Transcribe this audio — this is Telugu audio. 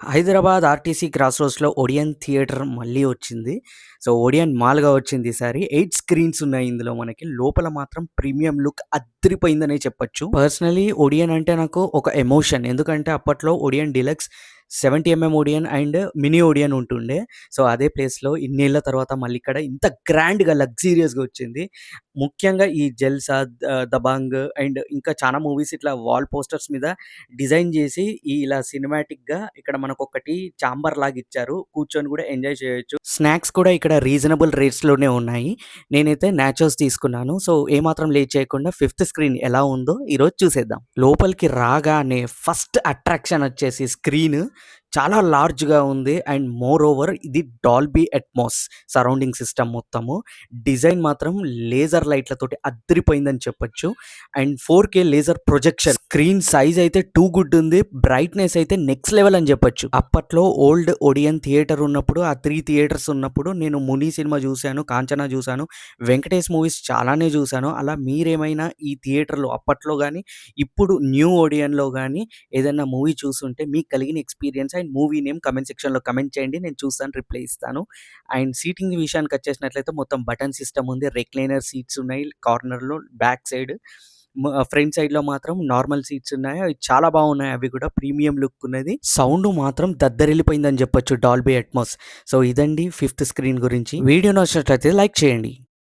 హైదరాబాద్ ఆర్టీసీ క్రాస్ రోడ్స్‌లో ఓడియన్ థియేటర్ మళ్ళీ వచ్చింది. సో, ఓడియన్ మాల్‌గా వచ్చింది ఈసారి. 8 స్క్రీన్స్ ఉన్నాయి ఇందులో మనకి. లోపల మాత్రం ప్రీమియం లుక్ అద్దిరిపోయిందనే చెప్పొచ్చు. పర్సనల్లీ ఓడియన్ అంటే నాకు ఒక ఎమోషన్. ఎందుకంటే అప్పట్లో Odean deluxe 70 Odean and mini Odean ఉంటుండే. సో, అదే ప్లేస్‌లో ఇన్నేళ్ల తర్వాత మళ్ళీ ఇక్కడ ఇంత గ్రాండ్‌గా లగ్జూరియస్‌గా వచ్చింది. ముఖ్యంగా ఈ 'జల్సా', 'దబాంగ్' అండ్ ఇంకా చాలా మూవీస్ ఇట్లా వాల్ పోస్టర్స్ మీద డిజైన్ చేసి ఇలా సినిమాటిక్‌గా ఇక్కడ మనకొకటి చాంబర్ లాగా ఇచ్చారు. కూర్చొని కూడా ఎంజాయ్ చేయొచ్చు. స్నాక్స్ కూడా ఇక్కడ రీజనబుల్ రేట్స్‌లోనే ఉన్నాయి. నేనైతే నాచోస్ తీసుకున్నాను. సో, ఏమాత్రం లేట్ చేయకుండా ఫిఫ్త్ స్క్రీన్ ఎలా ఉందో ఈరోజు చూసేద్దాం. లోపలికి రాగానే ఫస్ట్ అట్రాక్షన్ వచ్చేసి స్క్రీన్ చాలా లార్జ్‌గా ఉంది. అండ్ మోర్ ఓవర్ ఇది డాల్బీ అట్మాస్ సరౌండింగ్ సిస్టమ్ మొత్తము. డిజైన్ మాత్రం లేజర్ లైట్‌లతోటి అద్దిరిపోయిందని చెప్పొచ్చు. And 4K laser projection. Screen size అయితే టూ గుడ్ ఉంది. బ్రైట్‌నెస్ అయితే నెక్స్ట్ లెవెల్ అని చెప్పొచ్చు. అప్పట్లో ఓల్డ్ ఓడియన్ థియేటర్ ఉన్నప్పుడు, ఆ 3 థియేటర్స్ ఉన్నప్పుడు నేను 'ముని' సినిమా చూసాను, 'కాంచన' చూసాను, వెంకటేష్ మూవీస్ చాలానే చూసాను. అలా మీరేమైనా ఈ థియేటర్‌లో అప్పట్లో గాని, ఇప్పుడు న్యూ ఓడియన్‌లో గాని ఏదైనా మూవీ చూసుంటే మీకు కలిగిన experience and movie name comment సెక్షన్‌లో కామెంట్ చేయండి. నేను చూస్తాను, రిప్లై ఇస్తాను. అండ్ సీటింగ్ విషయానికొచ్చేసినట్లయితే మొత్తం బటన్ సిస్టమ్ ఉంది. రెక్లైనర్ సీట్స్ ఉన్నాయి కార్నర్‌లో, బ్యాక్ సైడ్. ఫ్రంట్ సైడ్‌లో మాత్రం నార్మల్ సీట్స్ ఉన్నాయి. అవి చాలా బాగున్నాయి. అవి కూడా ప్రీమియం లుక్ ఉన్నది. సౌండ్ మాత్రం దద్దరిల్లిపోయిందని చెప్పొచ్చు డాల్బీ అట్మాస్. సో, ఇదండి ఫిఫ్త్ స్క్రీన్ గురించి. వీడియో నచ్చినట్లయితే లైక్ చేయండి.